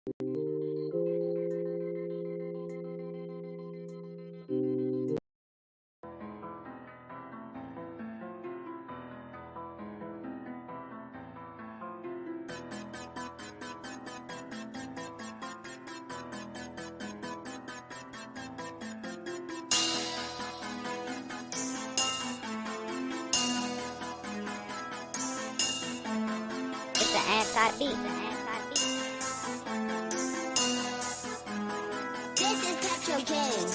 It's the anti-beat. This is Petro King.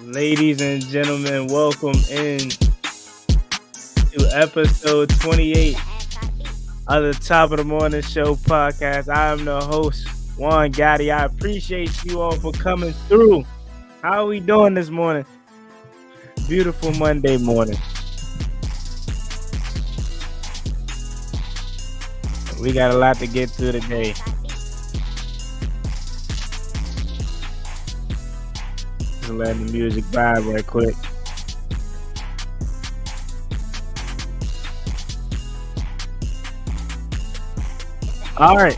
Ladies and gentlemen, welcome in to episode 28 of the Top of the Morning Show podcast. I am the host, Juan Gotti. I appreciate you all for coming through. How are we doing this morning? Beautiful Monday morning. We got a lot to get through today. Just letting the music vibe right quick. All right.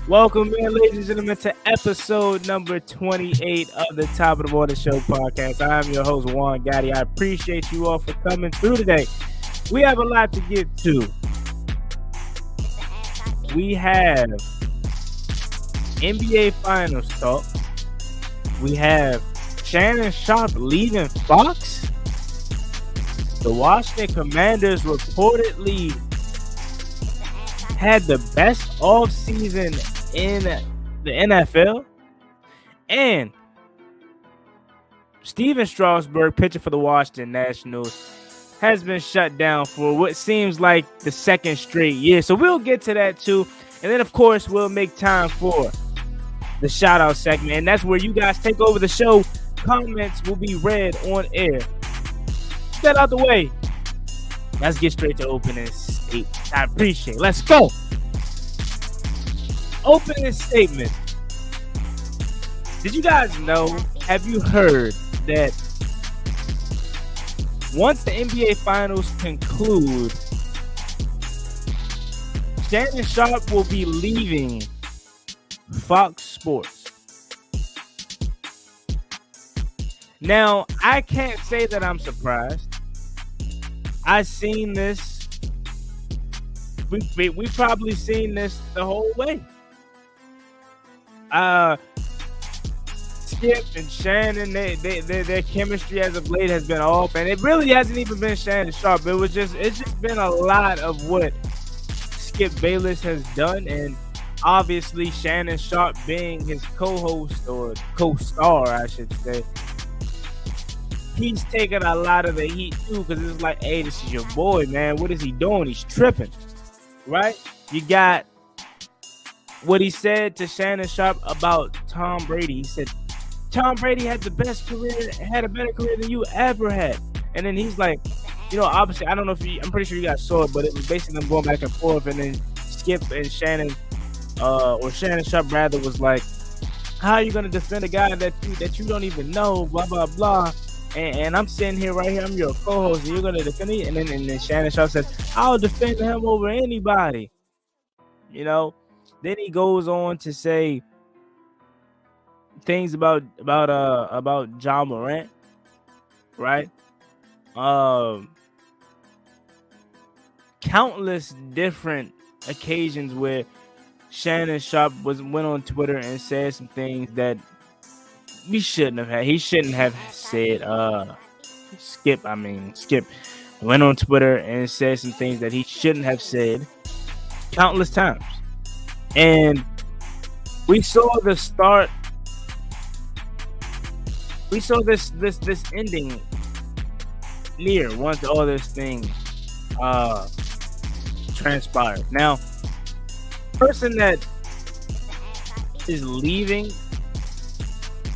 Welcome in, ladies and gentlemen, to episode number 28 of the Top of the Morning Show podcast. I'm your host, Juan Gotti. I appreciate you all for coming through today. We have a lot to get to. We have NBA Finals talk. We have Shannon Sharpe leaving Fox. The Washington Commanders reportedly had the best offseason in the NFL. And Steven Strasburg, pitcher for the Washington Nationals, has been shut down for what seems like the second straight year. So we'll get to that too. And then, of course, we'll make time for the shout out segment. And that's where you guys take over the show. Comments will be read on air. Get that out the way. Let's get straight to opening statement. I appreciate it. Let's go. Opening statement. Did you guys know? Have you heard that once the NBA Finals conclude, Shannon Sharpe will be leaving Fox Sports? Now, I can't say that I'm surprised. I've seen this. We've probably seen this the whole way. Skip and Shannon, their chemistry as of late has been off, and it really hasn't even been Shannon Sharpe. It's just been a lot of what Skip Bayless has done, and obviously Shannon Sharpe being his co-host or co-star, I should say. He's taking a lot of the heat too, because it's like, hey, this is your boy, man. What is he doing? He's tripping, right? You got what he said to Shannon Sharpe about Tom Brady. He said, Tom Brady had the best career, had a better career than you ever had. And then he's like, obviously, I don't know if I'm pretty sure you guys saw it, but it was basically them going back and forth. And then Skip and Shannon, or Shannon Sharpe rather, was like, how are you going to defend a guy that you don't even know, blah, blah, blah. And I'm sitting here right here. I'm your co-host. And you're going to defend me? And then Shannon Sharpe said, I'll defend him over anybody. Then he goes on to say things about Ja Morant, right? Countless different occasions where Shannon Sharpe went on Twitter and said some things that he shouldn't have said. Skip went on Twitter and said some things that he shouldn't have said countless times. And we saw the start. We saw this ending near once all this thing transpired. Now, person that is leaving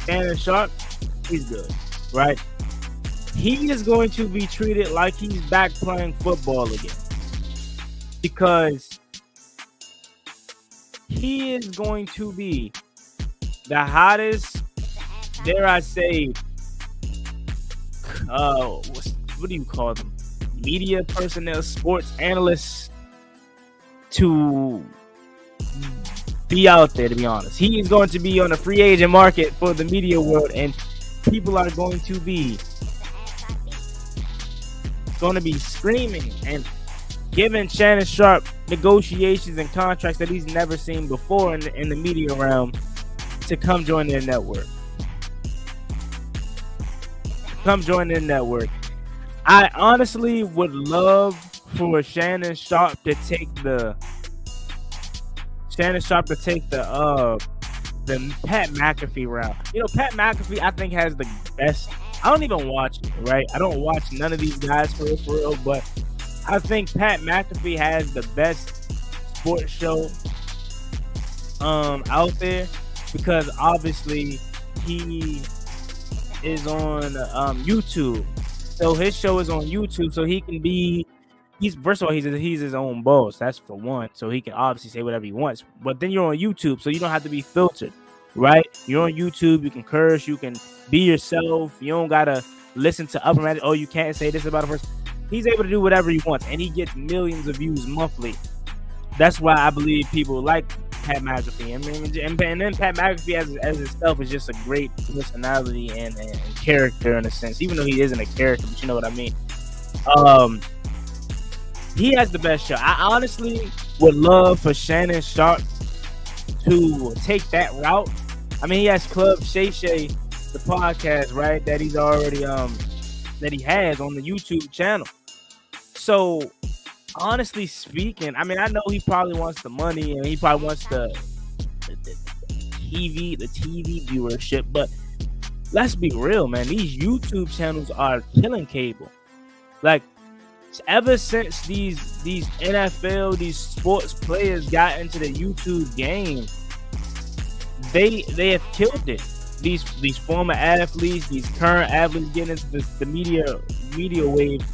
Shannon Sharpe, he's good, right? He is going to be treated like he's back playing football again because he is going to be the hottest, dare I say, what do you call them? Media personnel, sports analysts to be out there, to be honest. He is going to be on a free agent market for the media world, and people are going to be screaming and giving Shannon Sharpe negotiations and contracts that he's never seen before in the media realm to come join their network. I honestly would love for Shannon Sharpe to take the Pat McAfee route. You know, Pat McAfee, I think, has the best. I don't even watch it, right? I don't watch none of these guys for real, but I think Pat McAfee has the best sports show out there because obviously he is on YouTube. So his show is on YouTube, so he can be. First of all, he's his own boss. That's for one. So he can obviously say whatever he wants. But then you're on YouTube, so you don't have to be filtered, right? You're on YouTube. You can curse. You can be yourself. You don't gotta listen to upper management. Oh, you can't say this about a person. He's able to do whatever he wants, and he gets millions of views monthly. That's why I believe people like Pat McAfee. I mean, and then Pat McAfee as himself is just a great personality and character in a sense, even though he isn't a character, but you know what I mean. He has the best show. I honestly would love for Shannon Sharpe to take that route. I mean, he has Club Shay Shay, the podcast, right? That he's already that he has on the YouTube channel. So, honestly speaking, I mean, I know he probably wants the money and he probably wants the TV viewership, but let's be real, man. These YouTube channels are killing cable. Like, ever since these NFL, these sports players got into the YouTube game, they have killed it. These former athletes, these current athletes getting into the media wave.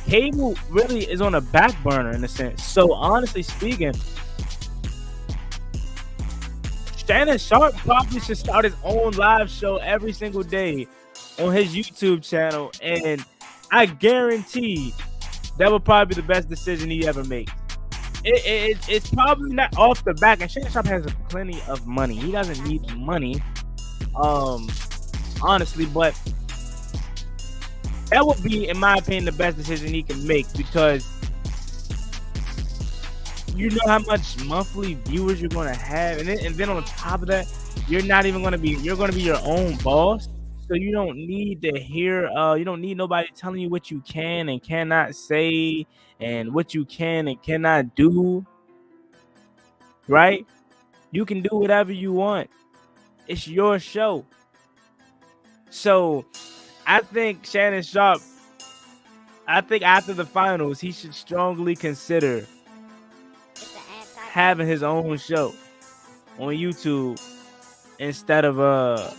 Cable really is on a back burner in a sense. So honestly speaking, Shannon Sharpe probably should start his own live show every single day on his YouTube channel, and I guarantee that would probably be the best decision he ever makes. It's probably not off the back, and Shannon Sharpe has plenty of money. He doesn't need money, honestly, but that would be, in my opinion, the best decision he can make because you know how much monthly viewers you're going to have, and then on top of that, you're going to be your own boss. So you don't need to hear, you don't need nobody telling you what you can and cannot say and what you can and cannot do, right? You can do whatever you want. It's your show. So I think Shannon Sharpe, after the finals, he should strongly consider having his own show on YouTube instead of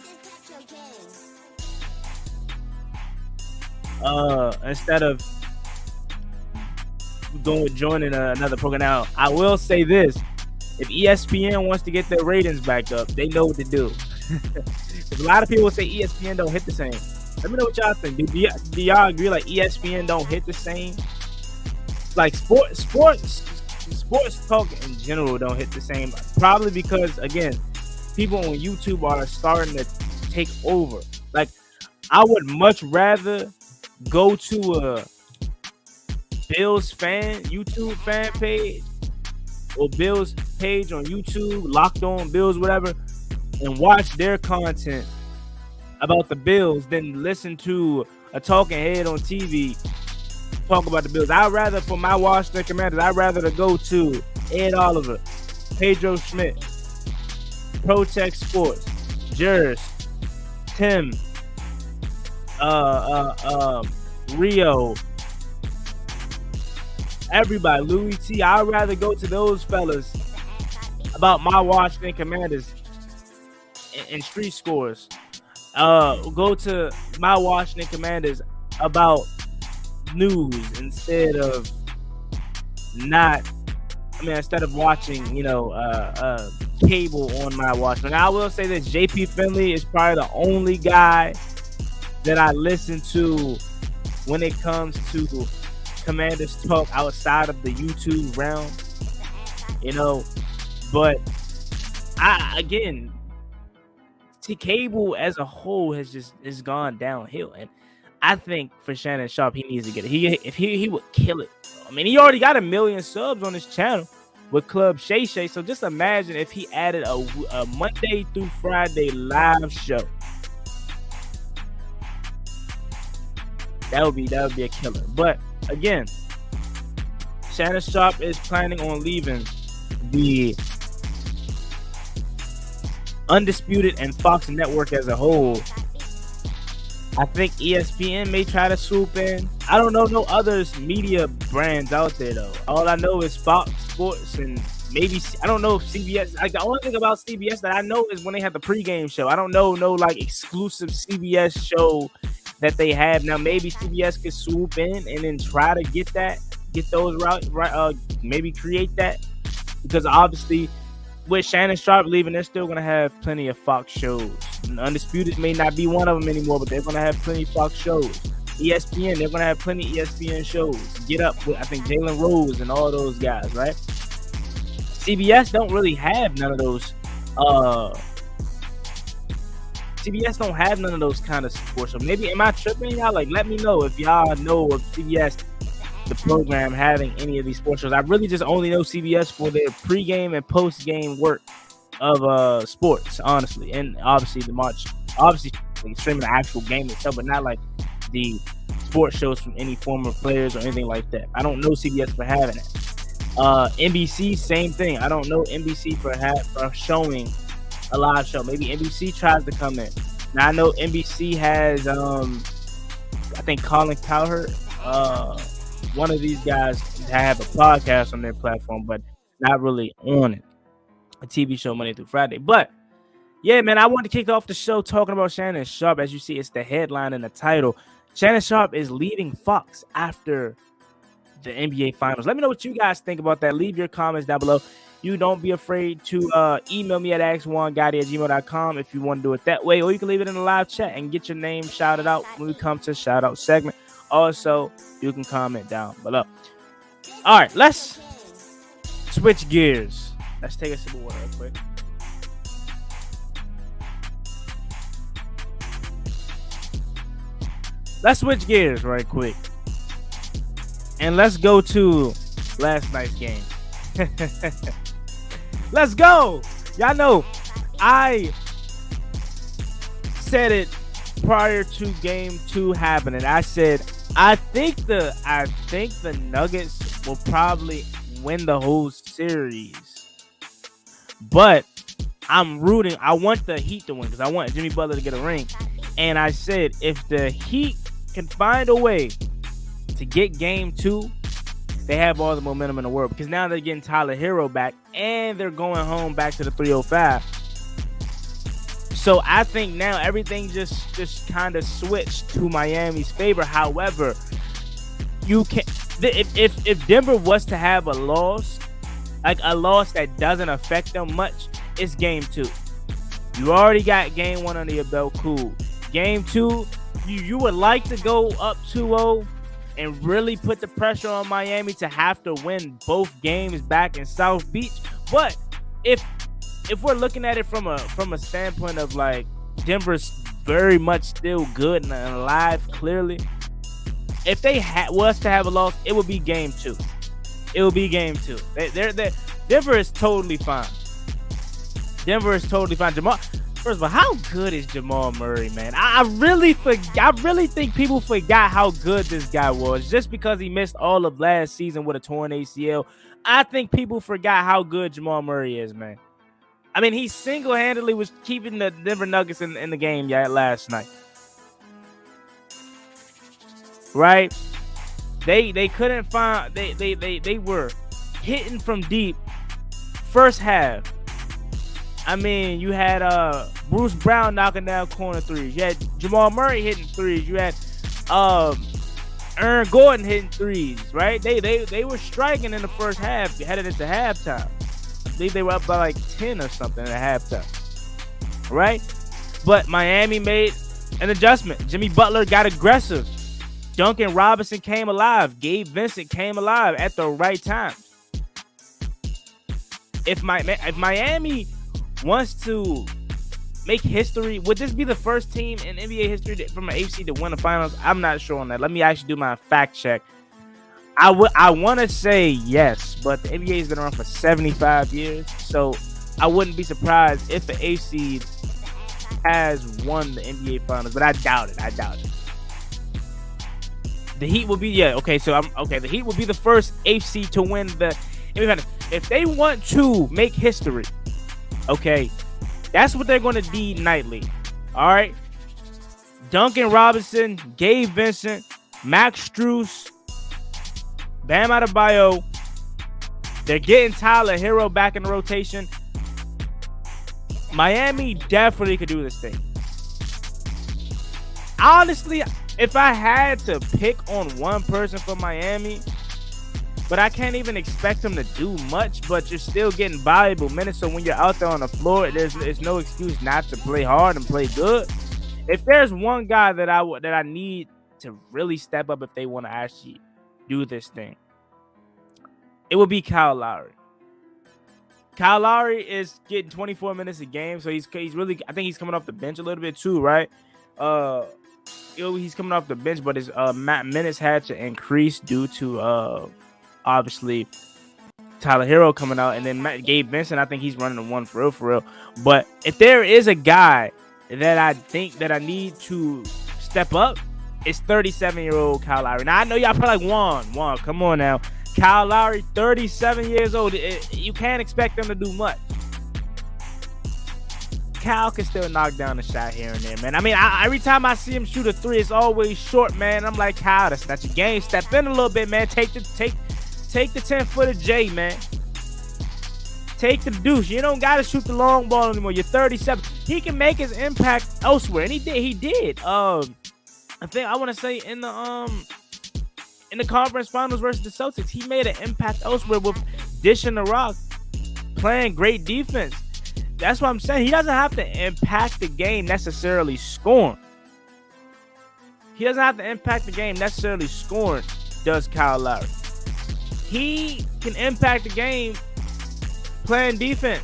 joining another program. Now, I will say this: if ESPN wants to get their ratings back up, they know what to do. A lot of people say ESPN don't hit the same. Let me know what y'all think. Do y'all agree like ESPN don't hit the same? Like sports talk in general don't hit the same. Probably because, again, people on YouTube are starting to take over. Like, I would much rather go to a Bills YouTube fan page or Bills page on YouTube, Locked On Bills, whatever, and watch their content about the Bills than listen to a talking head on TV talk about the Bills. I'd rather, for my Washington Commanders, I'd rather to go to Ed Oliver, Pedro Schmidt, ProTech Sports, Jers, Tim, Rio, everybody, Louis T. I'd rather go to those fellas about my Washington Commanders in street scores. Go to my Washington Commanders about news instead of watching, cable on my Washington. Now, I will say this: JP Finley is probably the only guy that I listen to when it comes to Commanders talk outside of the YouTube realm, but cable as a whole has gone downhill, and I think for Shannon Sharpe, he needs to get it. He would kill it. I mean, he already got 1 million subs on his channel with Club Shay Shay. So just imagine if he added a Monday through Friday live show. That would be a killer. But again, Shannon Sharpe is planning on leaving the Undisputed and Fox Network as a whole. I think ESPN may try to swoop in. I don't know no other media brands out there though. All I know is Fox Sports and maybe I don't know if CBS. Like the only thing about CBS that I know is when they have the pregame show. I don't know no like exclusive CBS show that they have now. Maybe CBS could swoop in and then try to get those right. Maybe create that, because obviously with Shannon Sharpe leaving, they're still going to have plenty of Fox shows. Undisputed may not be one of them anymore, but they're going to have plenty of Fox shows. ESPN, they're going to have plenty of ESPN shows. Get Up with, I think, Jalen Rose and all those guys, right? CBS don't really have none of those. CBS don't have none of those kind of sports. So maybe, am I tripping, y'all? Like, let me know if y'all know of CBS, the program, having any of these sports shows. I really just only know CBS for their pregame and postgame work of sports, honestly, and obviously streaming the actual game itself, but not like the sports shows from any former players or anything like that. I don't know CBS for having it. NBC, same thing. I don't know NBC for showing a live show. Maybe NBC tries to come in. Now I know NBC has I think Colin Cowherd, one of these guys, have a podcast on their platform, but not really on it. A TV show Monday through Friday. But yeah, man, I wanted to kick off the show talking about Shannon Sharpe. As you see, it's the headline and the title. Shannon Sharpe is leaving Fox after the NBA Finals. Let me know what you guys think about that. Leave your comments down below. You don't be afraid to email me at askjuangotti@gmail.com if you want to do it that way, or you can leave it in the live chat and get your name shouted out when we come to shout out segment. Also, you can comment down below. All right, let's switch gears. Let's take a sip of water real quick. Let's switch gears right quick. And let's go to last night's game. Let's go. Y'all know I said it prior to game 2 happening. I said I think the Nuggets will probably win the whole series. But I'm rooting. I want the Heat to win because I want Jimmy Butler to get a ring. And I said if the Heat can find a way to get game 2, they have all the momentum in the world, because now they're getting Tyler Hero back and they're going home back to the 305. So I think now everything just kind of switched to Miami's favor. However, you can if Denver was to have a loss, like a loss that doesn't affect them much, it's game 2. You already got game 1 under your belt, cool. Game 2, you would like to go up 2-0 and really put the pressure on Miami to have to win both games back in South Beach. But if we're looking at it from a standpoint of like Denver's very much still good and alive, clearly, if they was to have a loss, it would be game 2. It will be game 2. Denver is totally fine. Denver is totally fine. First of all, how good is Jamal Murray, man? I really think people forgot how good this guy was just because he missed all of last season with a torn ACL. I think people forgot how good Jamal Murray is, man. I mean, he single-handedly was keeping the Denver Nuggets in the game last night. Right? They couldn't find they were hitting from deep first half. I mean, you had Bruce Brown knocking down corner threes. You had Jamal Murray hitting threes. You had Aaron Gordon hitting threes, right? They were striking in the first half, headed into halftime. I believe they were up by like 10 or something at halftime, right? But Miami made an adjustment. Jimmy Butler got aggressive. Duncan Robinson came alive. Gabe Vincent came alive at the right time. If Miami wants to make history, would this be the first team in NBA history from an AFC to win the finals? I'm not sure on that. Let me actually do my fact check. I want to say yes, but the NBA has been around for 75 years, so I wouldn't be surprised if the AFC has won the NBA finals, but I doubt it. The Heat will be the Heat will be the first AFC to win the NBA finals. If they want to make history, okay, that's what they're going to need nightly. All right. Duncan Robinson, Gabe Vincent, Max Strus, Bam Adebayo. They're getting Tyler Hero back in the rotation. Miami definitely could do this thing. Honestly, if I had to pick on one person for Miami, but I can't even expect them to do much, but you're still getting valuable minutes. So when you're out there on the floor, there's no excuse not to play hard and play good. If there's one guy that I need to really step up if they want to actually do this thing, it would be Kyle Lowry. Kyle Lowry is getting 24 minutes a game, so he's really, I think he's coming off the bench a little bit too, right? He's coming off the bench, but his minutes had to increase due to obviously Tyler Hero coming out, and then Gabe Vincent. I think he's running the one for real. But if there is a guy that I think that I need to step up, it's 37-year-old Kyle Lowry. Now I know y'all probably like Juan, come on now. Kyle Lowry, 37 years old. You can't expect them to do much. Kyle can still knock down a shot here and there, man. I mean, every time I see him shoot a three, it's always short, man. I'm like, Kyle, that's not your game. Step in a little bit, man. Take the 10-footer J, man. Take the deuce. You don't got to shoot the long ball anymore. You're 37. He can make his impact elsewhere, and he did. I think I want to say in the conference finals versus the Celtics, he made an impact elsewhere with dishing the rock, playing great defense. That's what I'm saying. He doesn't have to impact the game necessarily scoring. He doesn't have to impact the game necessarily scoring, does Kyle Lowry. He can impact the game playing defense,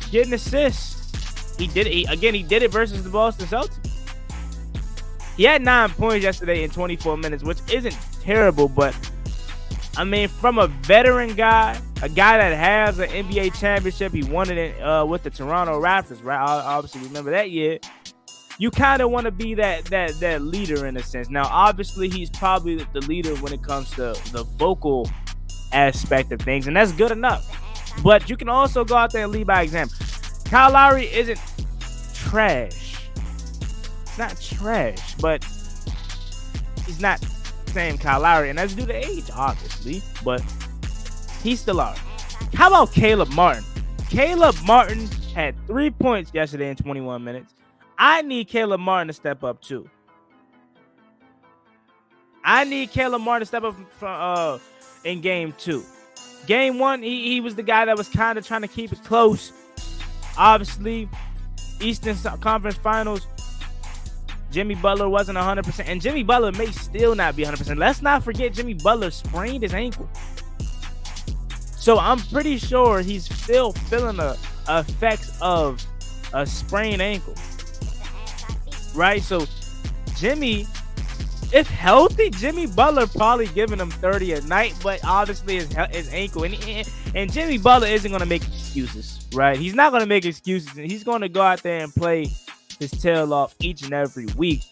getting assists. He did it versus the Boston Celtics. He had 9 points yesterday in 24 minutes, which isn't terrible, but I mean, from a veteran guy, a guy that has an NBA championship, he won it with the Toronto Raptors, right? I obviously remember that year. You kind of want to be that leader in a sense. Now, obviously, he's probably the leader when it comes to the vocal aspect of things, and that's good enough. But you can also go out there and lead by example. Kyle Lowry isn't trash. He's not trash, but he's not the same Kyle Lowry, and that's due to age, obviously, but he's still Lowry. How about Caleb Martin? Caleb Martin had 3 points yesterday in 21 minutes. I need Caleb Martin to step up too. I need Caleb Martin to step up in game 2. Game 1, he was the guy that was kind of trying to keep it close. Obviously, Eastern Conference Finals, Jimmy Butler wasn't 100%, and Jimmy Butler may still not be 100%. Let's not forget Jimmy Butler sprained his ankle. So I'm pretty sure he's still feeling the effects of a sprained ankle. Right? So Jimmy, if healthy, Jimmy Butler probably giving him 30 a night, but obviously his ankle. And Jimmy Butler isn't going to make excuses, right? He's not going to make excuses. He's going to go out there and play his tail off each and every week.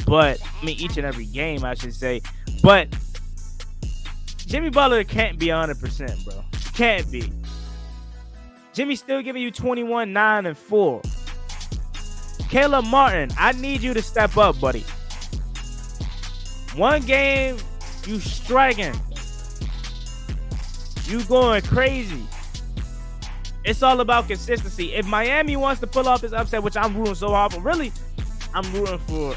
But, I mean, each and every game, I should say. But Jimmy Butler can't be 100%, bro. Can't be. Jimmy's still giving you 21, 9, and 4. Caleb Martin, I need you to step up, buddy. One game, you striking. You going crazy. It's all about consistency. If Miami wants to pull off this upset, which I'm rooting so hard, but really, I'm rooting for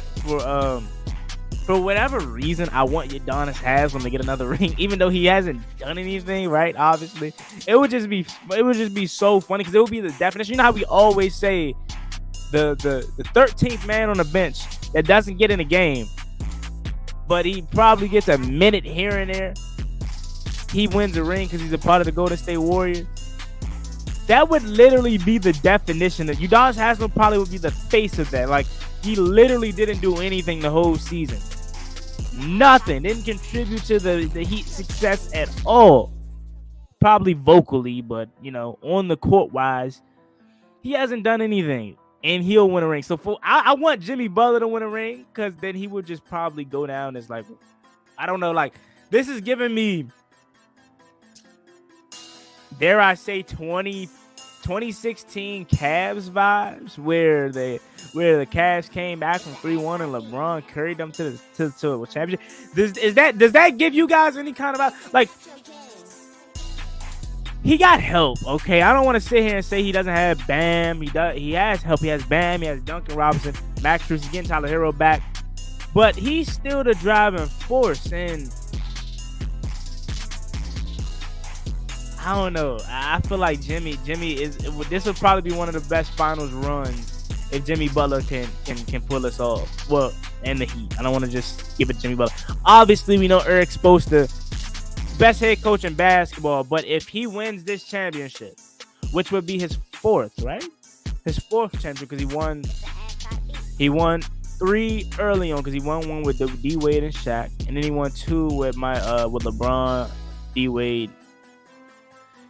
whatever reason. I want Udonis has when they get another ring, even though he hasn't done anything, right? Obviously, it would just be so funny because it would be the definition. You know how we always say the 13th man on the bench that doesn't get in the game, but he probably gets a minute here and there. He wins a ring because he's a part of the Golden State Warriors. That would literally be the definition. That Udonis Haslem probably would be the face of that. Like, he literally didn't do anything the whole season. Nothing. Didn't contribute to the Heat success at all. Probably vocally, but, on the court wise, he hasn't done anything. And he'll win a ring. So I want Jimmy Butler to win a ring, because then he would just probably go down as like, I don't know, like, this is giving me, dare I say, 2016 Cavs vibes, where the Cavs came back from 3-1 and LeBron carried them to a championship. Does that give you guys any kind of vibe? Like, he got help, okay? I don't want to sit here and say he doesn't have Bam. He has help. He has Bam. He has Duncan Robinson, Max Strus. He's getting Tyler Hero back, but he's still the driving force. And I don't know. I feel like Jimmy is. This would probably be one of the best finals runs if Jimmy Butler can pull us off. Well, and the Heat. I don't want to just give it to Jimmy Butler. Obviously, we know Eric Spoelstra, best head coach in basketball. But if he wins this championship, which would be his fourth, right? His fourth championship, because he won 3 early on, because he won one with D Wade and Shaq, and then he won 2 with LeBron, D Wade,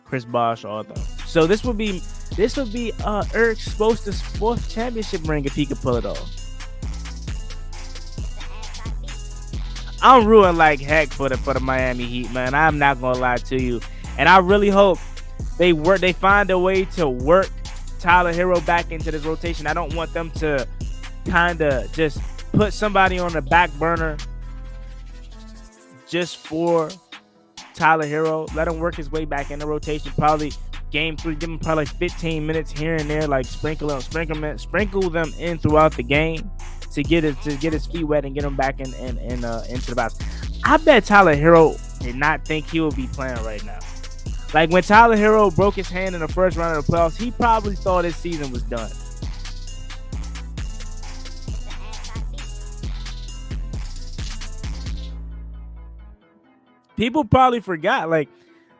Chris Bosh, all of them. So this would be Eric Spoelstra's 4th championship ring if he could pull it off. I'm rooting like heck for the Miami Heat, man. I'm not gonna lie to you, and I really hope they find a way to work Tyler Hero back into this rotation. I don't want them to kind of just put somebody on the back burner just for Tyler Hero. Let him work his way back in the rotation. Probably game 3, give him probably 15 minutes here and there, like sprinkle them in throughout the game to get his feet wet and get him back into the box. I bet Tyler Hero did not think he would be playing right now. Like, when Tyler Hero broke his hand in the first round of the playoffs, he probably thought his season was done. People probably forgot, like,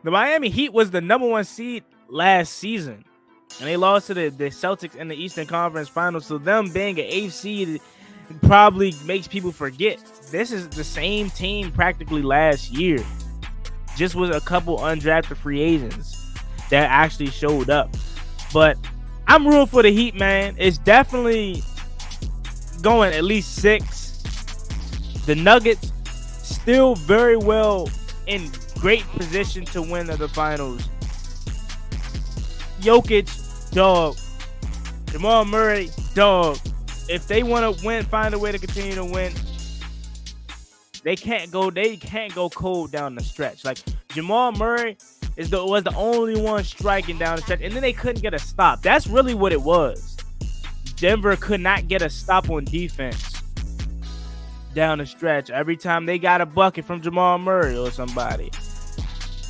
the Miami Heat was the number 1 seed last season, and they lost to the Celtics in the Eastern Conference Finals. So them being an 8th seed probably makes people forget this is the same team practically last year, just with a couple undrafted free agents that actually showed up. But I'm rooting for the Heat, man. It's definitely going at least 6. The Nuggets still very well in great position to win the finals. Jokic, dog. Jamal Murray, dog. If they want to win, find a way to continue to win, they can't go cold down the stretch. Like, Jamal Murray was the only one striking down the stretch, and then they couldn't get a stop. That's really what it was. Denver could not get a stop on defense down the stretch. Every time they got a bucket from Jamal Murray or somebody,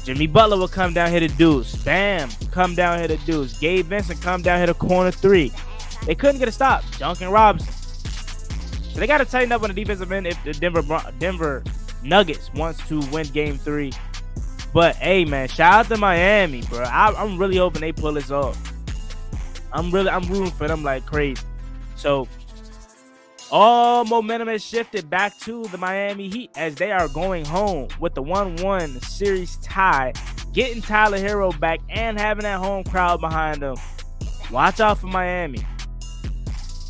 Jimmy Butler would come down, hit a deuce. Bam, come down, hit a deuce. Gabe Vincent come down, hit a corner 3. They couldn't get a stop. Duncan Robinson. So they got to tighten up on the defensive end if the Denver Nuggets wants to win Game 3. But hey, man, shout out to Miami, bro. I'm really hoping they pull this off. I'm rooting for them like crazy. So all momentum has shifted back to the Miami Heat as they are going home with the 1-1 series tie, getting Tyler Hero back and having that home crowd behind them. Watch out for Miami.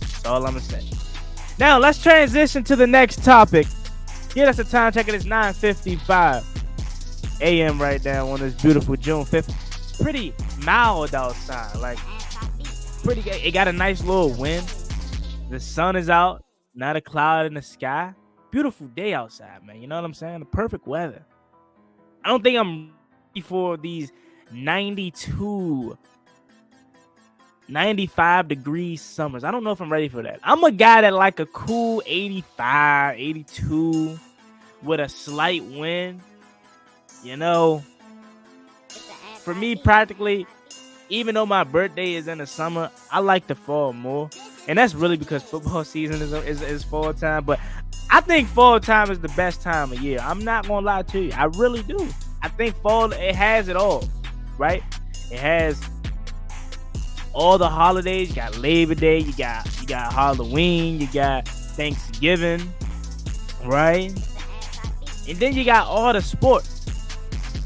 That's all I'm going to say. Now, let's transition to the next topic. Here, that's the time check. It is 9:55 a.m. right now on this beautiful June 5th. It's pretty mild outside. Like, pretty good. It got a nice little wind. The sun is out. Not a cloud in the sky. Beautiful day outside, man. You know what I'm saying? The perfect weather. I don't think I'm ready for these 92 95 degrees summers. I don't know if I'm ready for that. I'm a guy that like a cool 85, 82 with a slight wind. You know, for me, practically, even though my birthday is in the summer, I like the fall more. And that's really because football season is fall time. But I think fall time is the best time of year. I'm not going to lie to you. I really do. I think fall, it has it all, right? It has all the holidays. You got Labor Day. You got Halloween. You got Thanksgiving, right? And then you got all the sports.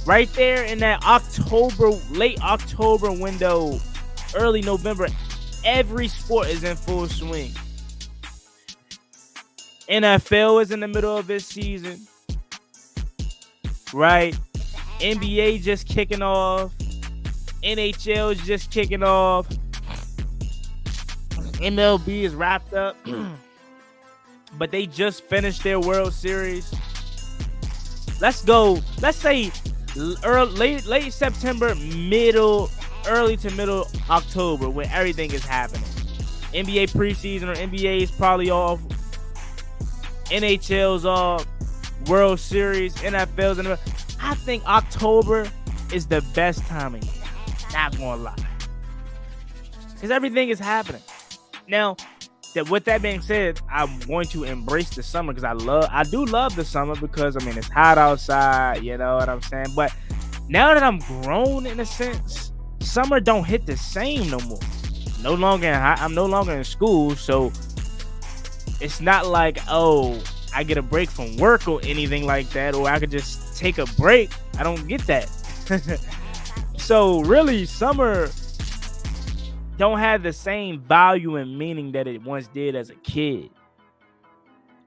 Right there in that late October window, early November, every sport is in full swing. NFL is in the middle of its season, right? NBA just kicking off. NHL is just kicking off. MLB is wrapped up, but they just finished their World Series. Let's say late September, early to middle October, when everything is happening. NBA preseason or NBA is probably off. NHL's off. World Series, NFL's in. I think October is the best time of year. Not gonna lie, because everything is happening. Now, with that being said, I'm going to embrace the summer because I do love the summer because I mean it's hot outside, you know what I'm saying? But now that I'm grown in a sense, summer don't hit the same no more. I'm no longer in school, so it's not like, oh, I get a break from work or anything like that, or I could just take a break. I don't get that. So really, summer don't have the same value and meaning that it once did as a kid,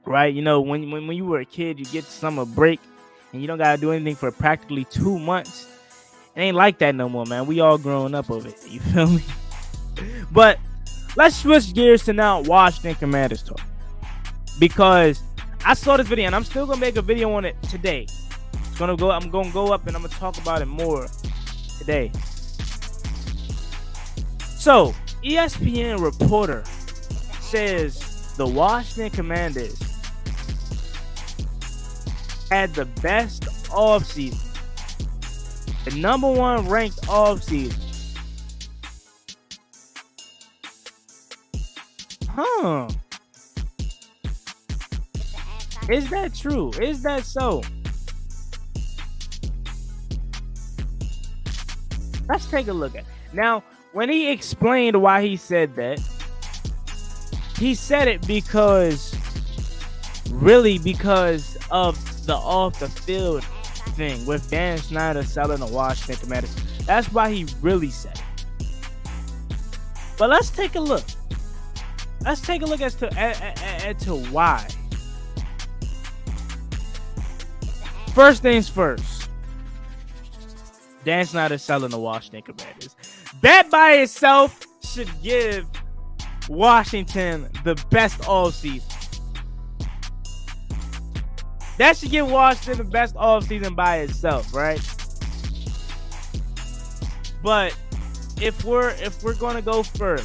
right? You know, when you were a kid, you get summer break and you don't gotta do anything for practically 2 months. It ain't like that no more, man. We all grown up of it. You feel me? But let's switch gears to now Washington Commanders talk, because I saw this video and I'm still gonna make a video on it today. I'm gonna go up and I'm gonna talk about it more today. So, ESPN reporter says the Washington Commanders had the best offseason, the number one ranked offseason. Huh? Is that true? Is that so? Let's take a look at it. Now, when he explained why he said that, he said it because of the off the field thing with Dan Snyder selling the Washington Commanders. That's why he really said it. But let's take a look. Let's take a look as to why. First things first. Dan Snyder selling the Washington Commanders. That by itself should give Washington the best all-season. That should give Washington the best all-season by itself, right? But if we're gonna go further,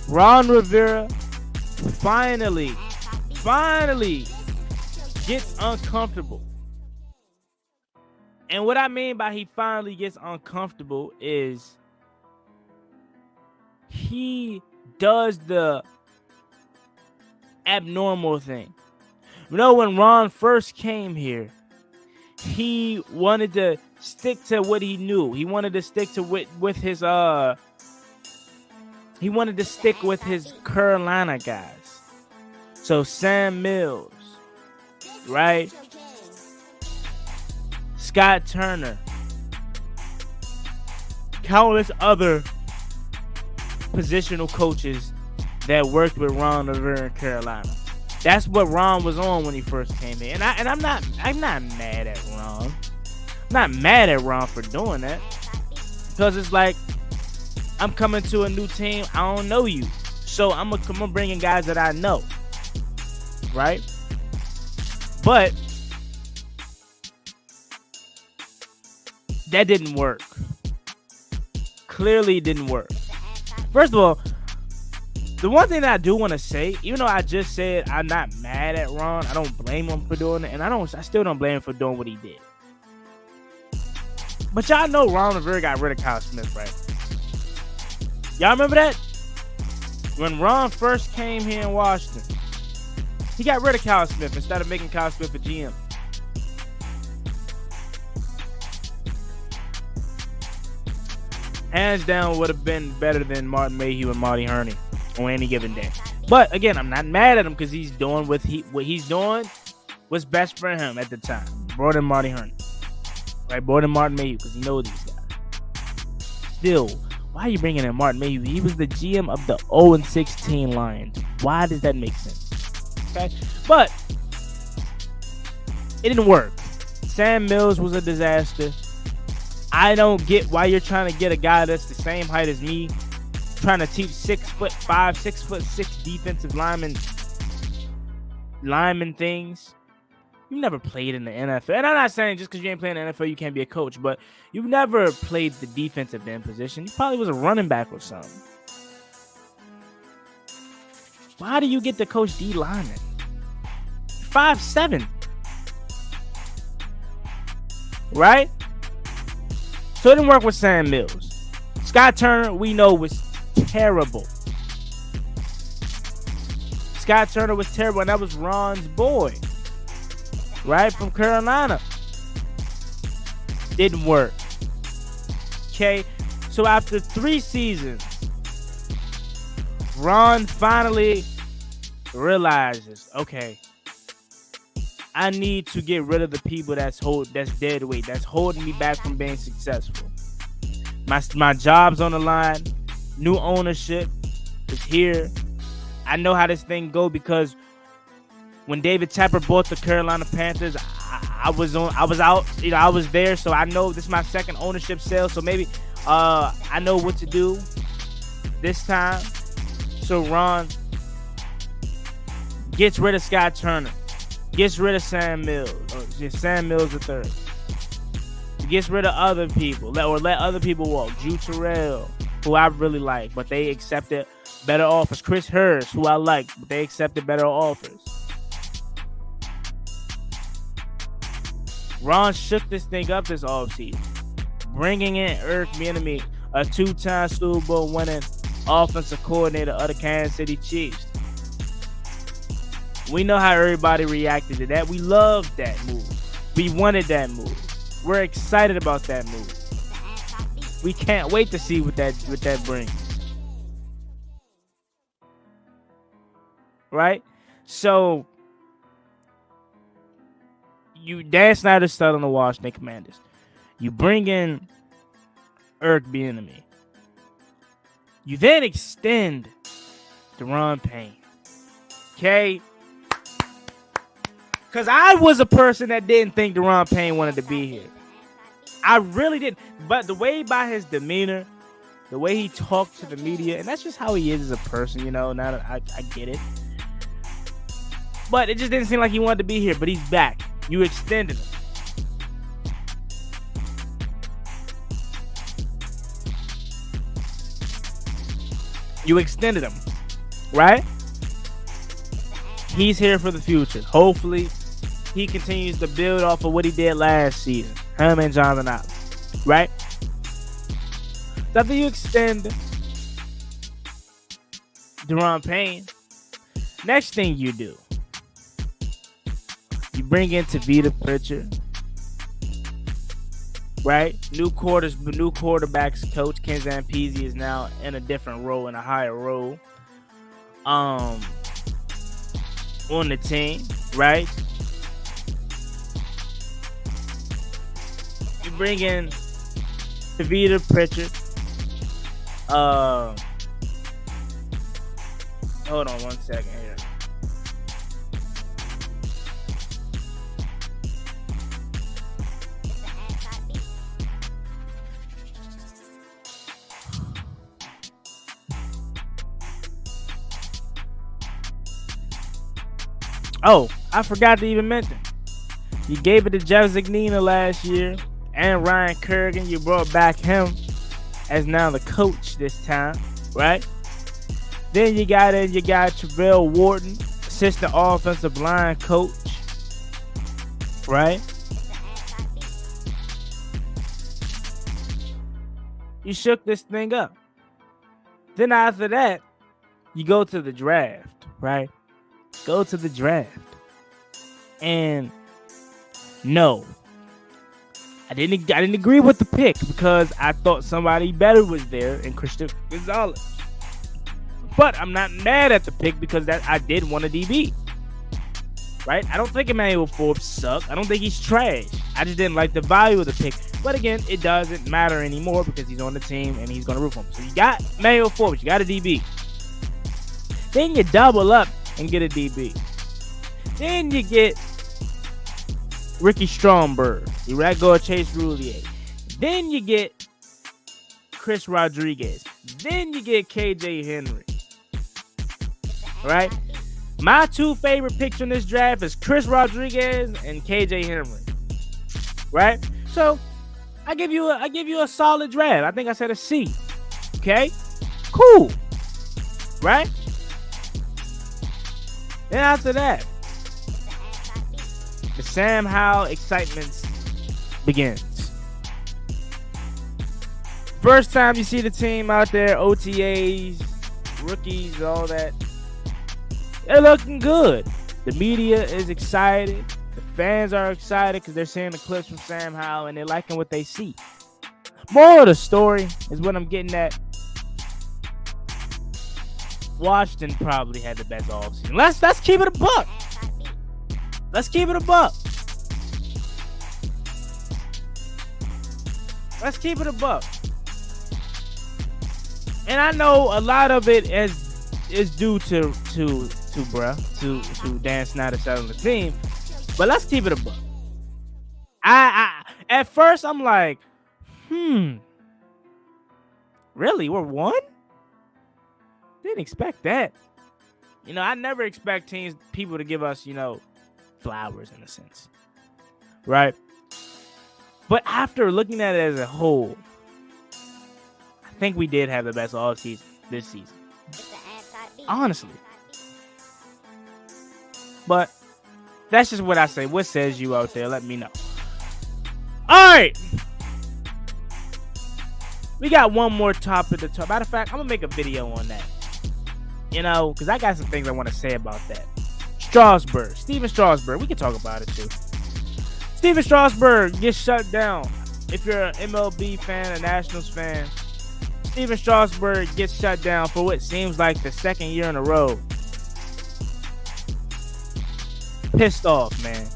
Ron Rivera finally gets uncomfortable. And what I mean by he finally gets uncomfortable is he does the abnormal thing. You know, when Ron first came here, he wanted to stick to what he knew. He wanted to stick to with his Carolina guys. So Sam Mills, right? Scott Turner, countless other positional coaches that worked with Ron Rivera in Carolina. That's what Ron was on when he first came in. And I'm not mad at Ron. I'm not mad at Ron for doing that. Because it's like, I'm coming to a new team, I don't know you. So I'm gonna bring in guys that I know. Right? But that didn't work. clearly didn't work. First of all, the one thing that I do want to say, even though I just said I'm not mad at Ron, I don't blame him for doing it, and I still don't blame him for doing what he did. But y'all know Ron Rivera got rid of Kyle Smith, right? Y'all remember that? When Ron first came here in Washington, he got rid of Kyle Smith instead of making Kyle Smith a GM. Hands down would have been better than Martin Mayhew and Marty Herney on any given day. But again, I'm not mad at him because he's doing what he's doing was best for him at the time. Brought in Marty Herney. Right? Brought in Martin Mayhew because he knows these guys. Still, why are you bringing in Martin Mayhew? He was the GM of the 0-16 Lions. Why does that make sense? Okay? But it didn't work. Sam Mills was a disaster. I don't get why you're trying to get a guy that's the same height as me, trying to teach 6'5", 6'6" defensive lineman things. You never played in the NFL. And I'm not saying just because you ain't playing in the NFL, you can't be a coach, but you've never played the defensive end position. You probably was a running back or something. Why do you get to coach D lineman? 5'7". Right? So it didn't work with Sam Mills. Scott Turner, we know, was terrible. Scott Turner was terrible, and that was Ron's boy. Right? From Carolina. Didn't work. Okay? So after 3 seasons, Ron finally realizes, okay, I need to get rid of the people that's dead weight, that's holding me back from being successful. My job's on the line. New ownership is here. I know how this thing go because when David Tepper bought the Carolina Panthers, I was out. You know, I was there, so I know this is my second ownership sale. So maybe I know what to do this time. So Ron gets rid of Scott Turner. Gets rid of Sam Mills, or just Sam Mills III. Gets rid of other people, let other people walk. Drew Terrell, who I really like, but they accepted better offers. Chris Hurst, who I like, but they accepted better offers. Ron shook this thing up this offseason, bringing in Eric Bieniemy, a 2-time Super Bowl winning offensive coordinator of the Kansas City Chiefs. We know how everybody reacted to that. We loved that move. We wanted that move. We're excited about that move. We can't wait to see what that brings. Right? So, Dan Snyder's still on the Washington Commanders. You bring in Eric Bieniemy. You then extend Daron Payne. Okay? Because I was a person that didn't think Daron Payne wanted to be here. I really didn't. But the way by his demeanor, the way he talked to the media, and that's just how he is as a person, you know. Now that I get it. But it just didn't seem like he wanted to be here. But he's back. You extended him. You extended him. Right? He's here for the future. Hopefully, he continues to build off of what he did last season. Him and Jonathan Allen. Right? So after you extend Daron Payne, next thing you do, you bring in Tavita Pritchard. Right? New quarterbacks coach Ken Zampese is now in a different role, in a higher role. On the team, right? You bring in Tavita Pritchard. Hold on 1 second here. Oh, I forgot to even mention. You gave it to Jeff Zignina last year and Ryan Kerrigan. You brought back him. as now the coach this time, right? Then you got Travell Wharton, assistant offensive line coach, right? You shook this thing up. Then after that, you go to the draft, right? Go to the draft. And no, I didn't agree with the pick because I thought somebody better was there in Christian Gonzalez. But I'm not mad at the pick because I did want a DB. Right? I don't think Emmanuel Forbes sucked. I don't think he's trash. I just didn't like the value of the pick. But again, it doesn't matter anymore because he's on the team and he's going to root for him. So you got Emmanuel Forbes. You got a DB. Then you double up and get a DB. Then you get Ricky Stromberg. You let go of Chase Roulier. Then you get Chris Rodriguez. Then you get KJ Henry. All right? My two favorite picks in this draft is Chris Rodriguez and KJ Henry. Right? So I give you a solid draft. I think I said a C. Okay? Cool. Right? Then after that, the Sam Howell excitement begins. First time you see the team out there, OTAs, rookies, all that. They're looking good. The media is excited. The fans are excited because they're seeing the clips from Sam Howell and they're liking what they see. Moral of the story is what I'm getting at. Washington probably had the best offseason. Let's keep it a buck. Let's keep it a buck. Let's keep it a buck. And I know a lot of it is due to Dan Snyder selling the team, but let's keep it a buck. I at first I'm like, really? We're one? Didn't expect that. I never expect people to give us, flowers in a sense, right? But after looking at it as a whole, I think we did have the best offseason this season. Honestly. But that's just what I say. What says you out there? Let me know. All right. We got one more topic to talk. Matter of fact, I'm going to make a video on that. Because I got some things I want to say about that. Steven Strasburg. We can talk about it too. Steven Strasburg gets shut down. If you're an MLB fan, a Nationals fan, Steven Strasburg gets shut down for what seems like the second year in a row. Pissed off, man.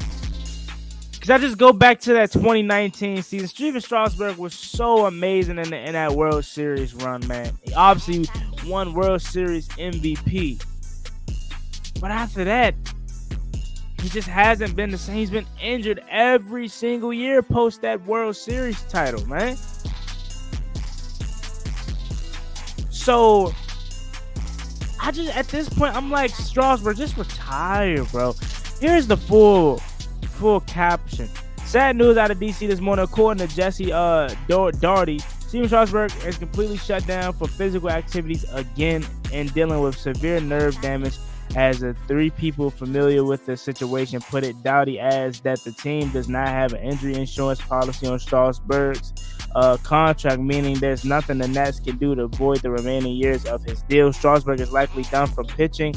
Because I just go back to that 2019 season. Steven Strasburg was so amazing in that World Series run, man. He obviously won World Series MVP. But after that, he just hasn't been the same. He's been injured every single year post that World Series title, man. So, at this point, I'm like, Strasburg, just retire, bro. Here's the full caption. Sad news out of DC this morning. According to Jesse Daugherty, Steven Strasburg is completely shut down for physical activities again and dealing with severe nerve damage. As the three people familiar with the situation put it, Daugherty adds that the team does not have an injury insurance policy on Strasburg's contract, meaning there's nothing the Nats can do to avoid the remaining years of his deal. Strasburg is likely done from pitching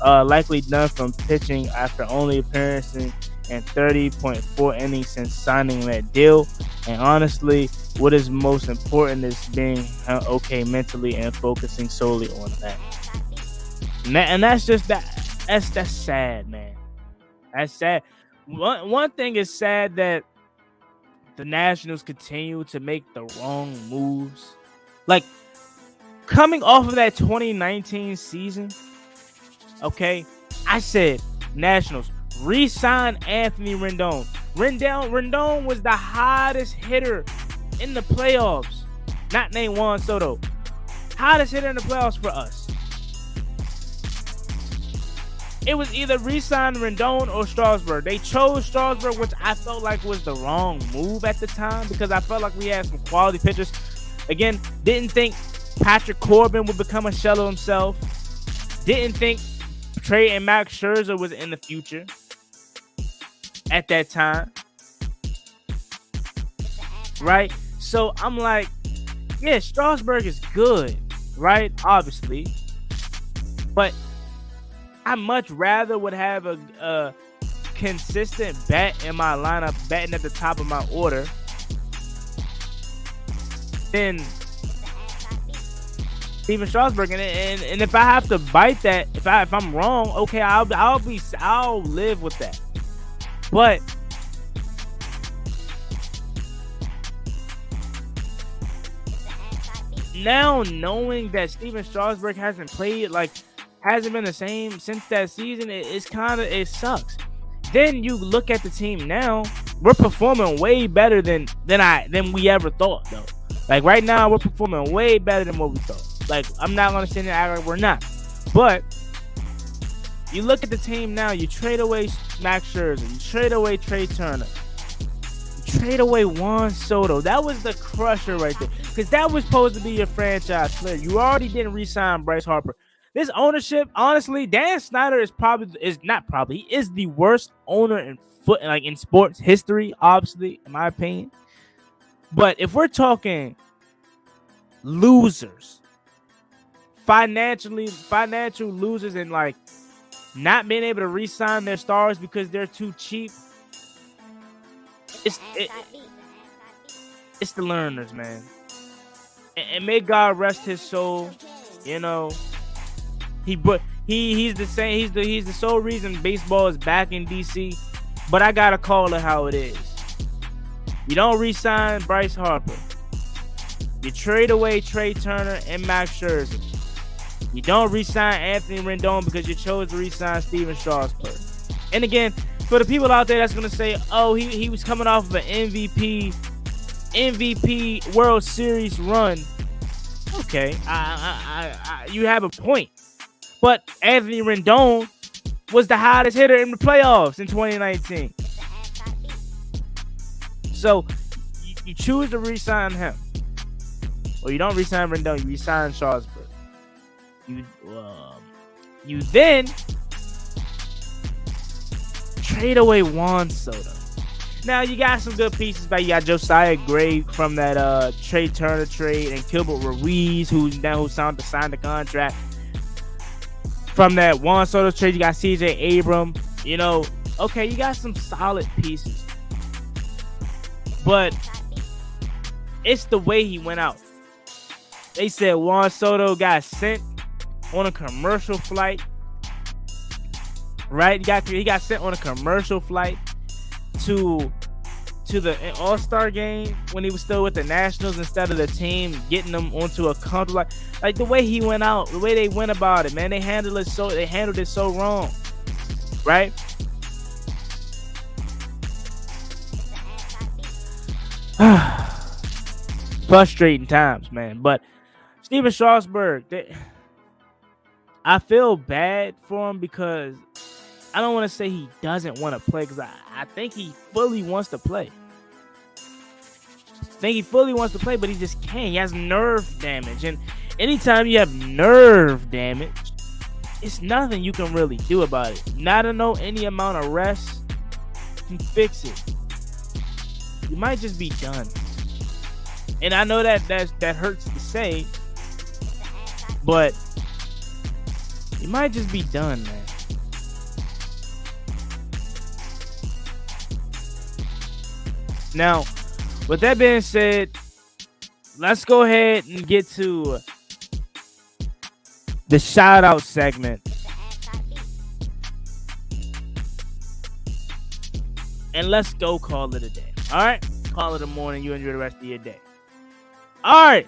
after only appearing in 30.4 innings since signing that deal. And honestly, what is most important is being okay mentally and focusing solely on that. And that's just that. That's sad, man. That's sad. One thing is sad that the Nationals continue to make the wrong moves. Like, coming off of that 2019 season, okay, I said, Nationals, re-sign Anthony Rendon. Rendon was the hottest hitter in the playoffs. Not named Juan Soto. Hottest hitter in the playoffs for us. It was either re-sign Rendon or Strasburg. They chose Strasburg, which I felt like was the wrong move at the time because I felt like we had some quality pitchers. Again, didn't think Patrick Corbin would become a shell of himself. Didn't think Trey and Max Scherzer was in the future at that time. Right? So I'm like, yeah, Strasburg is good, right? Obviously. But I much rather would have a consistent bet in my lineup, betting at the top of my order, than Steven Strasburg. And if I have to bite that, if I'm wrong, okay, I'll live with that. But now knowing that Steven Strasburg hasn't been the same since that season, it sucks. Then you look at the team now, we're performing way better than we ever thought, though. Like right now, we're performing way better than what we thought. Like, I'm not gonna sit there and act like we're not. But you look at the team now, you trade away Max Scherzer, you trade away Trey Turner, you trade away Juan Soto. That was the crusher right there. Because that was supposed to be your franchise player. You already didn't re-sign Bryce Harper. This ownership, honestly, Dan Snyder is the worst owner in sports history, obviously, in my opinion. But if we're talking losers, financial losers, and like not being able to re-sign their stars because they're too cheap, it's the learners, man. And may God rest his soul. You know, he's the same. He's the sole reason baseball is back in DC. But I gotta call it how it is. You don't re-sign Bryce Harper. You trade away Trey Turner and Max Scherzer. You don't re-sign Anthony Rendon because you chose to re-sign Steven Strasburg. And again, for the people out there that's gonna say, "Oh, he was coming off of an MVP World Series run." Okay, you have a point. But Anthony Rendon was the hottest hitter in the playoffs in 2019. So you choose to re-sign him, or you don't re-sign Rendon. You re-sign Strasburg. You then trade away Juan Soto. Now you got some good pieces back. You got Josiah Gray from that Trey Turner trade, and Gilbert Ruiz, who signed the contract from that Juan Soto trade. You got CJ Abram. You know, okay, you got some solid pieces. But it's the way he went out. They said Juan Soto got sent on a commercial flight. Right? He got sent on a commercial flight to the All-Star game when he was still with the Nationals instead of the team getting them onto a comfortable, like the way he went out, the way they went about it, man. They handled it so wrong. Right? Frustrating times, man. But Steven Strasburg, I feel bad for him because I don't want to say he doesn't want to play, because I think he fully wants to play. But he just can't. He has nerve damage. And anytime you have nerve damage, it's nothing you can really do about it. Not to know any amount of rest can fix it. You might just be done. And I know that hurts to say, but you might just be done, man. Now, with that being said, let's go ahead and get to the shout out segment. And let's go call it a day. All right? Call it a morning. You enjoy the rest of your day. All right.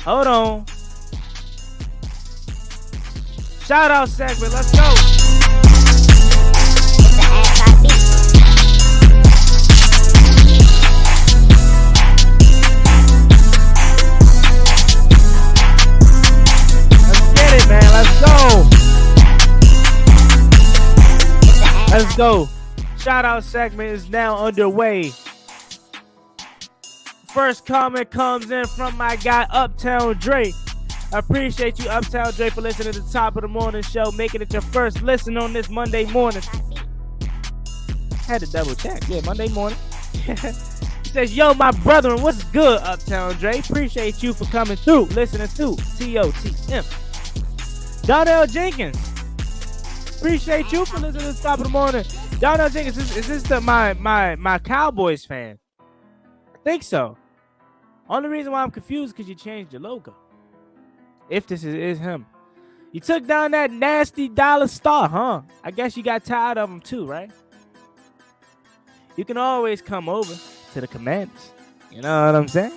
Hold on. Shout out segment. Let's go. Let's get it, man. Let's go. Shout out segment is now underway. first comment comes in from my guy Uptown Dre. I appreciate you, Uptown Dre, for listening to the top of the morning show, making it your first listen on this Monday morning. Had to double check. Yeah, Monday morning. He says, yo, my brethren, what's good, Uptown Dre? Appreciate you for coming through, listening to TOTM. Donnell Jenkins, appreciate you for listening to the top of the morning. Donnell Jenkins, is this my Cowboys fan? I think so. Only reason why I'm confused is because you changed your logo. If this is him. You took down that nasty dollar star, huh? I guess you got tired of him too, right? You can always come over to the Commanders. You know what I'm saying?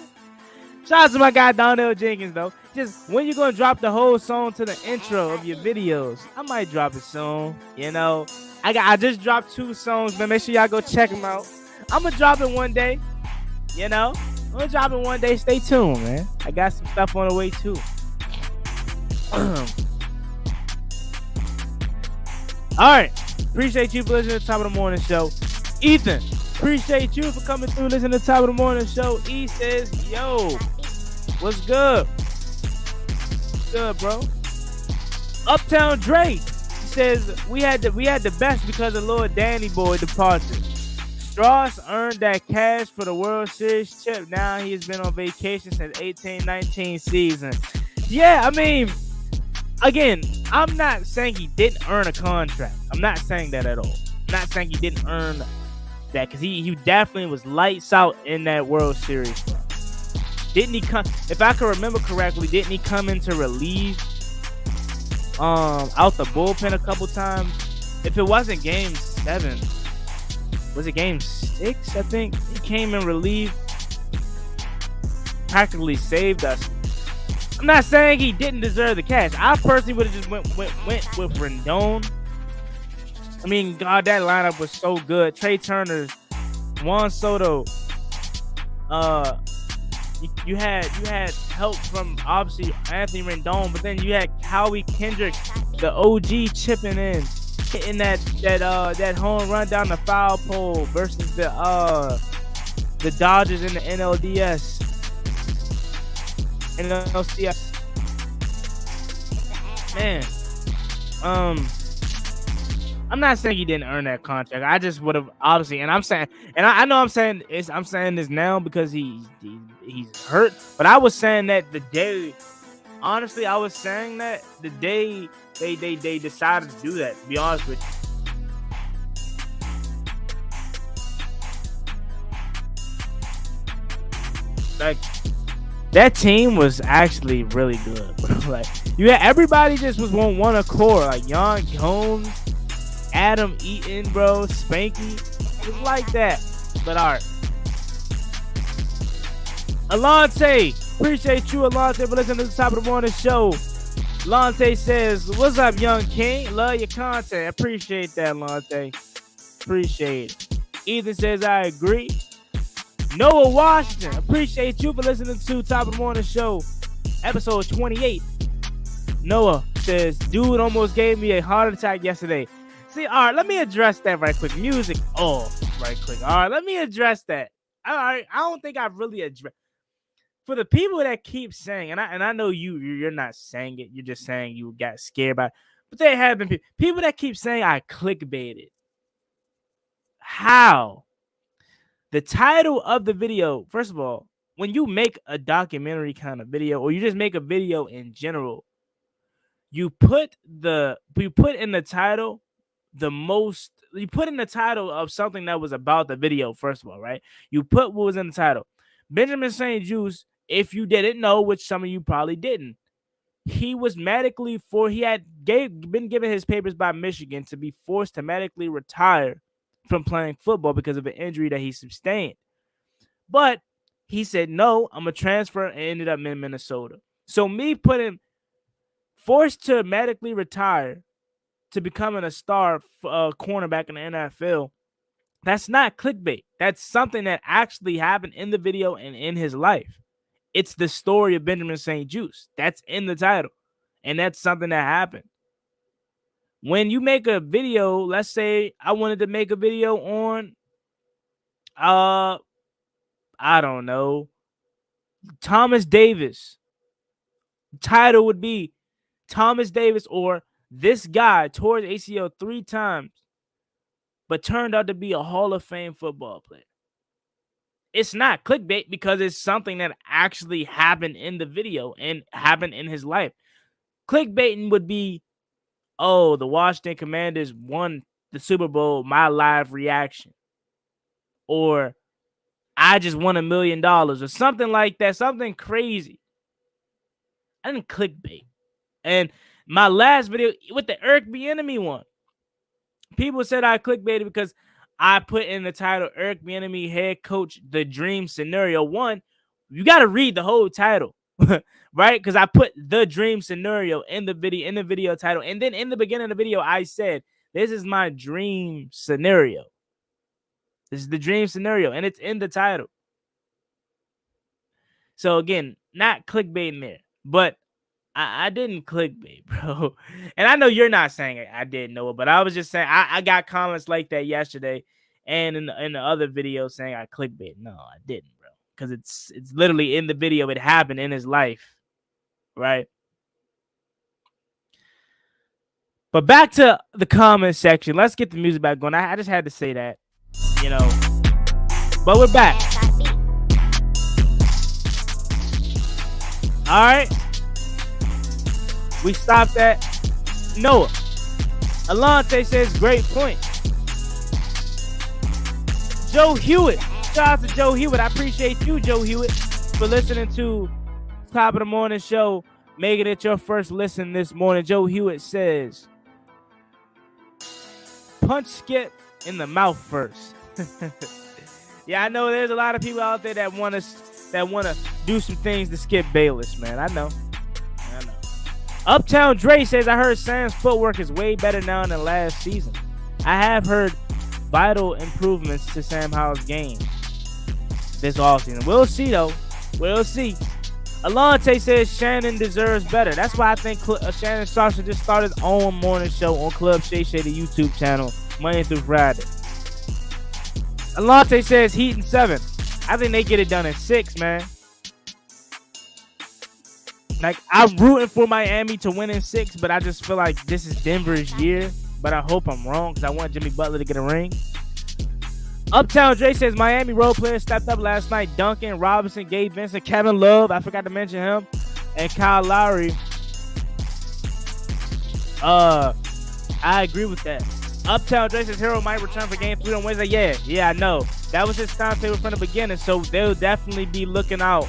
Shout out to my guy Donnell Jenkins, though. Just when you gonna drop the whole song to the intro of your videos, I might drop it soon. You know, I just dropped 2 songs, man. Make sure y'all go check them out. I'm gonna drop it one day. You know, I'm gonna drop it one day. Stay tuned, man. I got some stuff on the way too. All right, appreciate you for listening to the top of the morning show. Ethan, appreciate you for coming through, listening to the top of the morning show. E says, yo, what's good? What's good, bro? Uptown Dre says, we had the best because of Lord Danny Boy departed. Strauss earned that cash for the World Series chip. Now he has been on vacation since 18-19 season. Yeah, I mean, again, I'm not saying he didn't earn a contract. I'm not saying that at all. I'm not saying he didn't earn that, because he definitely was lights out in that World Series run. Didn't he come, if I can remember correctly, didn't he come in to relieve out the bullpen a couple times? If it wasn't game 7, was it game 6? I think he came and relieved, practically saved us. I'm not saying he didn't deserve the cash. I personally would have just went with Rendon. I mean, God, that lineup was so good. Trey Turner, Juan Soto. You had help from obviously Anthony Rendon, but then you had Howie Kendrick, the OG, chipping in, hitting that home run down the foul pole versus the Dodgers in the NLDS. NLCS. Man, I'm not saying he didn't earn that contract. I just would have obviously, and I'm saying, and I know I'm saying this now because he's hurt. But I was saying that the day, honestly, I was saying that the day they decided to do that. To be honest with you, like, that team was actually really good, bro. Like, everybody just was on one accord. Like Young Holmes, Adam Eaton, bro, Spanky. It was like that. But all right. Alante, appreciate you, Alante, for listening to the top of the morning show. Alante says, what's up, young king? Love your content. Appreciate that, Alante. Appreciate it. Ethan says, I agree. Noah Washington, appreciate you for listening to Top of the Morning Show, episode 28. Noah says, dude almost gave me a heart attack yesterday. See, all right, let me address that right quick. Music off right quick. All right, let me address that. All right, I don't think I've really addressed. For the people that keep saying, and I know you're not saying it, you're just saying you got scared by it, but there have been people that keep saying I clickbaited. How? The title of the video, first of all, when you make a documentary kind of video, or you just make a video in general, you put in the title of something that was about the video, first of all, right? You put what was in the title. Benjamin St. Juste, if you didn't know, which some of you probably didn't, he was been given his papers by Michigan to be forced to medically retire from playing football because of an injury that he sustained. But he said, no, I'm going to transfer, and ended up in Minnesota. So me putting forced to medically retire to becoming a star cornerback in the NFL, that's not clickbait. That's something that actually happened in the video and in his life. It's the story of Benjamin St. Juste. That's in the title. And that's something that happened. When you make a video, let's say I wanted to make a video on, I don't know, Thomas Davis. Title would be Thomas Davis or this guy tore his ACL 3 times, but turned out to be a Hall of Fame football player. It's not clickbait because it's something that actually happened in the video and happened in his life. Clickbaiting would be, oh, the Washington Commanders won the Super Bowl, my live reaction. Or I just won $1 million or something like that, something crazy. I didn't clickbait. And my last video with the Eric Bieniemy one, people said I clickbaited because I put in the title Eric Bieniemy head coach, the dream scenario. One, you got to read the whole title, right? Because I put the dream scenario in the video title. And then in the beginning of the video, I said, this is my dream scenario. This is the dream scenario, and it's in the title. So again, not clickbaiting there, but I didn't clickbait, bro. And I know you're not saying I didn't know it, but I was just saying I got comments like that yesterday and in the other video saying I clickbait. No, I didn't, bro. Because it's literally in the video. It happened in his life, right? But back to the comment section. Let's get the music back going. I just had to say that, you know. But we're back. All right. We stopped at Noah. Alante says, great point. Joe Hewitt. Shout out to Joe Hewitt. I appreciate you, Joe Hewitt, for listening to Top of the Morning Show. Making it your first listen this morning. Joe Hewitt says, punch Skip in the mouth first. Yeah, I know there's a lot of people out there that want to do some things to Skip Bayless, man. I know. Uptown Dre says, I heard Sam's footwork is way better now than last season. I have heard vital improvements to Sam Howell's game this offseason. We'll see, though. We'll see. Alante says Shannon deserves better. That's why I think Shannon Sharpe should just start his own morning show on Club Shay Shay, the YouTube channel, Monday through Friday. Alante says Heat in 7. I think they get it done in 6, man. Like, I'm rooting for Miami to win in 6, but I just feel like this is Denver's year. But I hope I'm wrong because I want Jimmy Butler to get a ring. Uptown Dre says Miami role players stepped up last night. Duncan, Robinson, Gabe Vincent, Kevin Love. I forgot to mention him. And Kyle Lowry. I agree with that. Uptown Dre says Hero might return for game 3 on Wednesday. Yeah, I know. That was his timetable from the beginning. So they'll definitely be looking out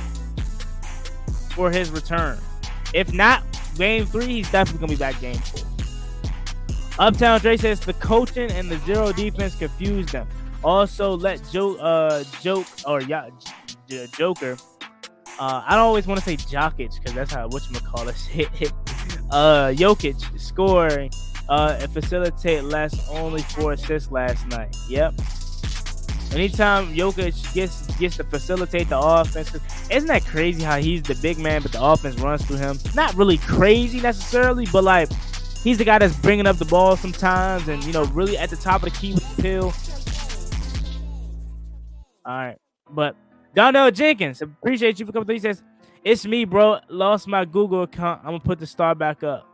for his return. If not game 3, he's definitely gonna be back game 4. Uptown Dre says the coaching and the zero defense confused them. Also, let Joker. I don't always want to say Jokic because that's how whatchamacallit hit. Jokic scoring and facilitate less, only 4 assists last night. Yep. Anytime Jokic gets to facilitate the offense, isn't that crazy how he's the big man, but the offense runs through him? Not really crazy necessarily, but like he's the guy that's bringing up the ball sometimes, and really at the top of the key with the pill. All right, but Donnell Jenkins, appreciate you for coming through. He says, "It's me, bro. Lost my Google account. I'm gonna put the star back up."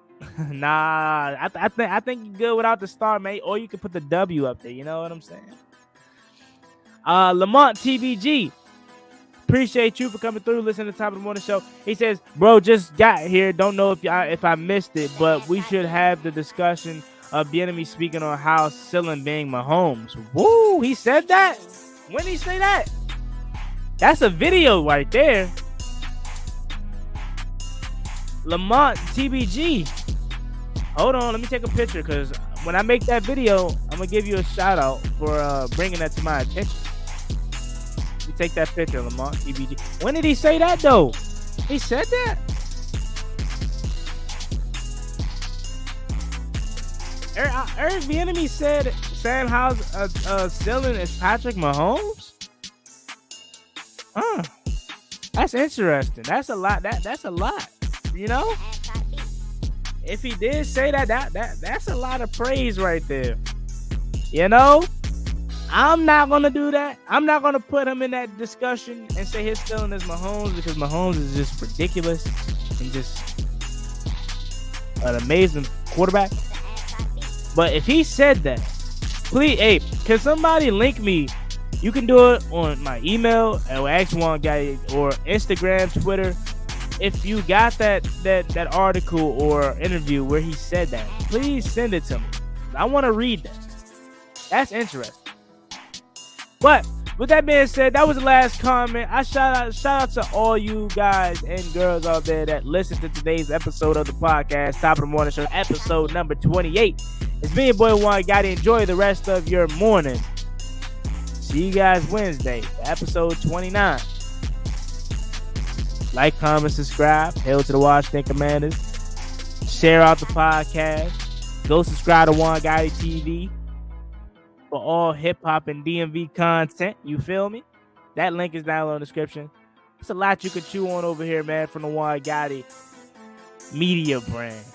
Nah, I think you're good without the star, mate. Or you can put the W up there. You know what I'm saying? Lamont TBG, appreciate you for coming through, listening to the Top of the Morning Show. He says, bro, just got here. Don't know if I missed it, but we should have the discussion of the enemy speaking on how Sillin being Mahomes. Woo, he said that? When did he say that? That's a video right there. Lamont TBG. Hold on, let me take a picture because when I make that video, I'm going to give you a shout out for bringing that to my attention. You take that picture, Lamont TBG. When did he say that, though? He said that? Eric Bieniemy said Sam Howell's ceiling is Patrick Mahomes? That's interesting. That's a lot. That's a lot. If he did say that's a lot of praise right there. I'm not gonna do that. I'm not gonna put him in that discussion and say his ceiling is Mahomes, because Mahomes is just ridiculous and just an amazing quarterback. But if he said that, please, hey, can somebody link me? You can do it on my email or X1Guy or Instagram, Twitter. If you got that article or interview where he said that, please send it to me. I want to read that. That's interesting. But with that being said, that was the last comment. I shout out to all you guys and girls out there that listened to today's episode of the podcast, Top of the Morning Show, episode number 28. It's me, your boy Juan Gotti. Enjoy the rest of your morning. See you guys Wednesday, episode 29. Like, comment, subscribe. Hail to the Washington Commanders. Share out the podcast. Go subscribe to Juan Gotti TV for all hip-hop and DMV content. You feel me? That link is down in the description. It's a lot you can chew on over here, man, from the Juan Gotti media brand.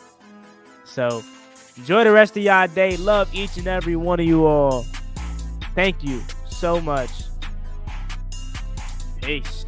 So, enjoy the rest of y'all day. Love each and every one of you all. Thank you so much. Peace.